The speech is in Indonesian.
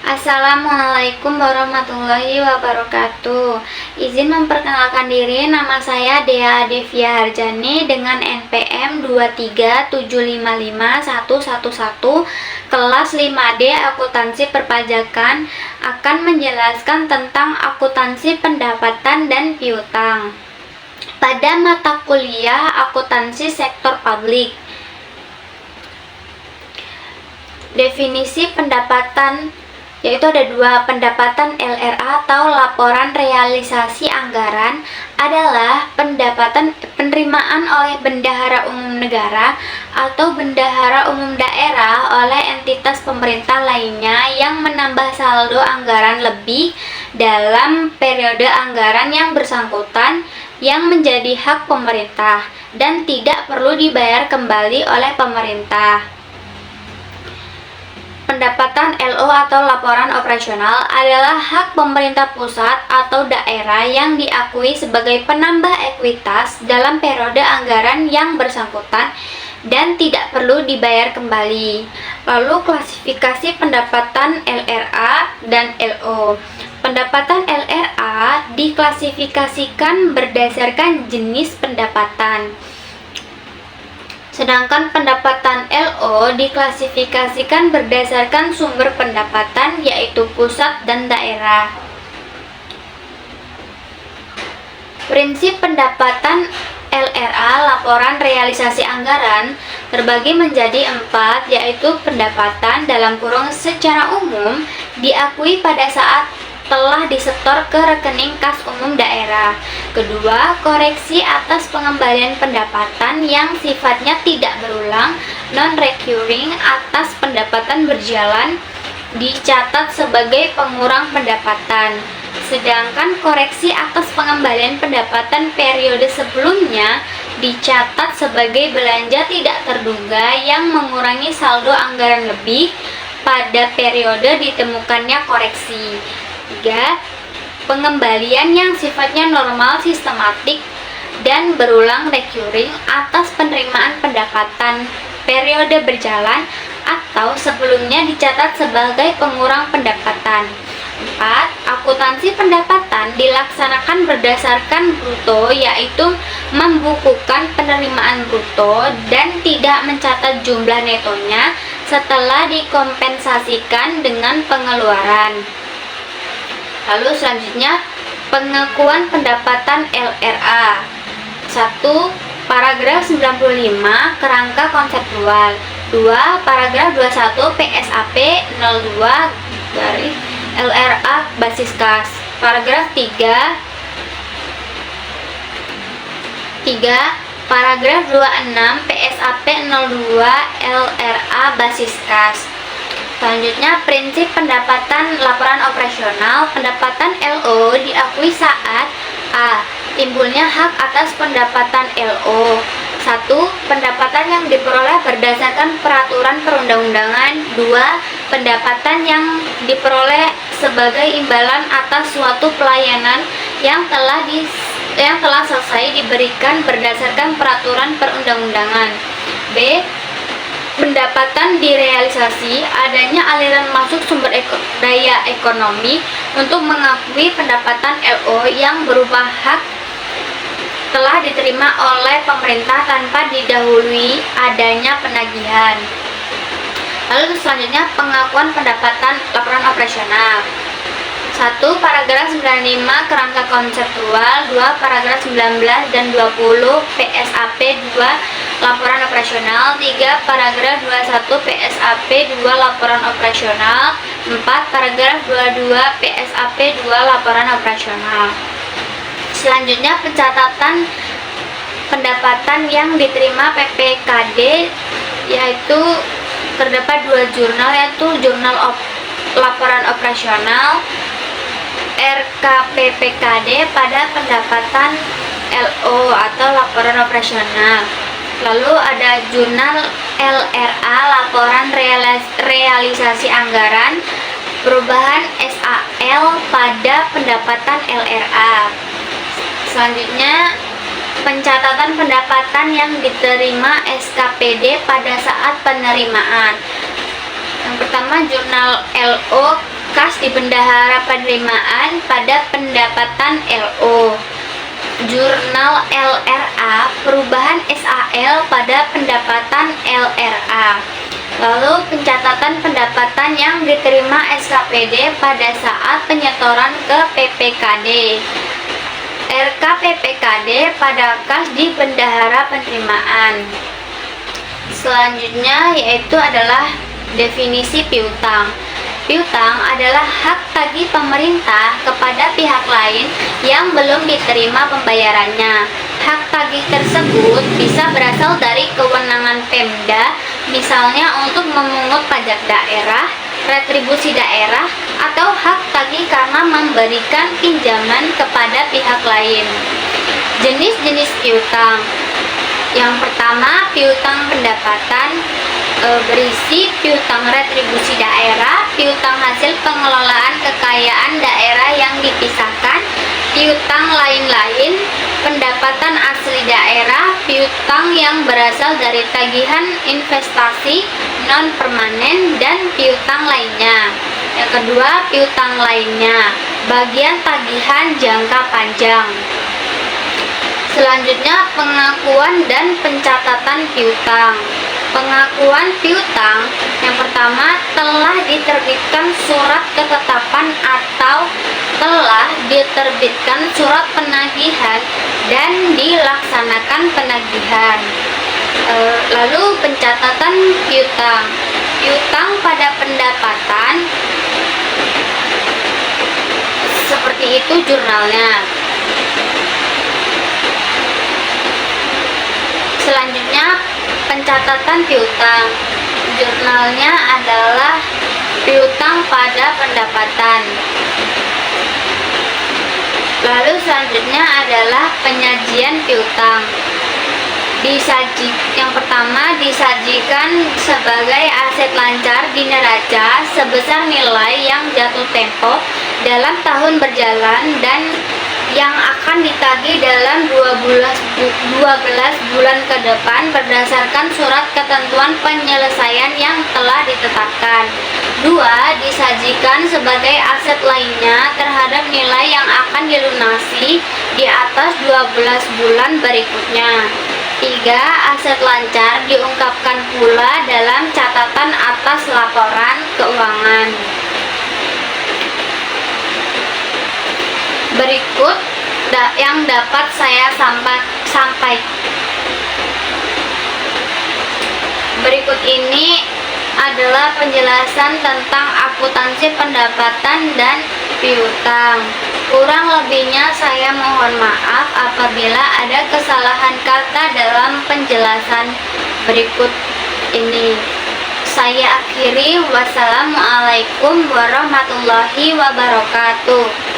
Assalamualaikum warahmatullahi wabarakatuh. Izin memperkenalkan diri, nama saya Dea Devia Harjani dengan NPM 237555111 kelas 5D Akuntansi Perpajakan, akan menjelaskan tentang akuntansi pendapatan dan piutang pada mata kuliah akuntansi sektor publik. Definisi pendapatan yaitu ada dua. Pendapatan LRA atau laporan realisasi anggaran adalah pendapatan penerimaan oleh bendahara umum negara atau bendahara umum daerah oleh entitas pemerintah lainnya yang menambah saldo anggaran lebih dalam periode anggaran yang bersangkutan yang menjadi hak pemerintah dan tidak perlu dibayar kembali oleh pemerintah. Pendapatan LO atau laporan operasional adalah hak pemerintah pusat atau daerah yang diakui sebagai penambah ekuitas dalam periode anggaran yang bersangkutan dan tidak perlu dibayar kembali. Lalu klasifikasi pendapatan LRA dan LO. Pendapatan LRA diklasifikasikan berdasarkan jenis pendapatan. Sedangkan pendapatan LO diklasifikasikan berdasarkan sumber pendapatan, yaitu pusat dan daerah. Prinsip pendapatan LRA, laporan realisasi anggaran, terbagi menjadi 4, yaitu pendapatan dalam kurung secara umum diakui pada saat telah disetor ke rekening kas umum daerah. Kedua, koreksi atas pengembalian pendapatan yang sifatnya tidak berulang, non-recurring, atas pendapatan berjalan dicatat sebagai pengurang pendapatan. Sedangkan koreksi atas pengembalian pendapatan periode sebelumnya dicatat sebagai belanja tidak terduga yang mengurangi saldo anggaran lebih pada periode ditemukannya koreksi. 3. Pengembalian yang sifatnya normal, sistematik, dan berulang recurring atas penerimaan pendapatan periode berjalan atau sebelumnya dicatat sebagai pengurang pendapatan. 4. Akuntansi pendapatan dilaksanakan berdasarkan bruto, yaitu membukukan penerimaan bruto dan tidak mencatat jumlah netonya setelah dikompensasikan dengan pengeluaran. Lalu selanjutnya, pengakuan pendapatan LRA. 1. Paragraf 95 kerangka konseptual. 2. Paragraf 21 PSAP 02 garis LRA basis kas. Paragraf 3. Paragraf 26 PSAP 02 LRA basis kas. Selanjutnya, prinsip pendapatan laporan operasional. Pendapatan LO diakui saat A. Timbulnya hak atas pendapatan LO. 1. Pendapatan yang diperoleh berdasarkan peraturan perundang-undangan. 2. Pendapatan yang diperoleh sebagai imbalan atas suatu pelayanan yang telah selesai diberikan berdasarkan peraturan perundang-undangan. B. Pendapatan direalisasi adanya aliran masuk sumber daya ekonomi untuk mengakui pendapatan LO yang berupa hak telah diterima oleh pemerintah tanpa didahului adanya penagihan. Lalu selanjutnya, pengakuan pendapatan laporan operasional. 1. Paragraf 95 kerangka konseptual. 2. Paragraf 19 dan 20 PSAP 2 laporan operasional. 3. Paragraf 21 PSAP 2 laporan operasional. 4. Paragraf 22 PSAP 2 laporan operasional. Selanjutnya, pencatatan pendapatan yang diterima PPKD, yaitu terdapat 2 jurnal, yaitu jurnal laporan operasional RKPPKD pada pendapatan LO atau laporan operasional. Lalu ada jurnal LRA, laporan realisasi anggaran perubahan SAL pada pendapatan LRA. Selanjutnya, pencatatan pendapatan yang diterima SKPD pada saat penerimaan. Yang pertama, jurnal LO kas di bendahara penerimaan pada pendapatan LO. Jurnal LRA, perubahan SAL pada pendapatan LRA. Lalu pencatatan pendapatan yang diterima SKPD pada saat penyetoran ke PPKD. RK PPKD pada kas di bendahara penerimaan. Selanjutnya yaitu adalah definisi piutang. Piutang adalah hak tagih pemerintah kepada pihak lain yang belum diterima pembayarannya. Hak tagih tersebut bisa berasal dari kewenangan Pemda, misalnya untuk memungut pajak daerah, retribusi daerah, atau hak tagih karena memberikan pinjaman kepada pihak lain. Jenis-jenis piutang. Yang pertama, piutang pendapatan, berisi piutang retribusi daerah, piutang hasil pengelolaan kekayaan daerah yang dipisahkan, piutang lain-lain, pendapatan asli daerah, piutang yang berasal dari tagihan investasi non permanen, dan piutang lainnya. Yang kedua, piutang lainnya, bagian tagihan jangka panjang. Selanjutnya, pengakuan dan pencatatan piutang. Pengakuan piutang yang pertama, telah diterbitkan surat ketetapan atau telah diterbitkan surat penagihan dan dilaksanakan penagihan. Lalu pencatatan piutang. Piutang pada pendapatan, seperti itu jurnalnya. Selanjutnya, pencatatan piutang. Jurnalnya adalah piutang pada pendapatan. Lalu selanjutnya adalah penyajian piutang. Yang pertama, disajikan sebagai aset lancar di neraca sebesar nilai yang jatuh tempo dalam tahun berjalan dan yang akan ditagih dalam 12 bulan ke depan berdasarkan surat ketentuan penyelesaian yang telah ditetapkan. 2. Disajikan sebagai aset lainnya terhadap nilai yang akan dilunasi di atas 12 bulan berikutnya. 3. Aset lancar diungkapkan pula dalam catatan atas laporan keuangan. Berikut yang dapat saya sampaikan. Berikut ini adalah penjelasan tentang akuntansi pendapatan dan piutang. Kurang lebihnya saya mohon maaf apabila ada kesalahan kata dalam penjelasan berikut ini. Saya akhiri, wassalamualaikum warahmatullahi wabarakatuh.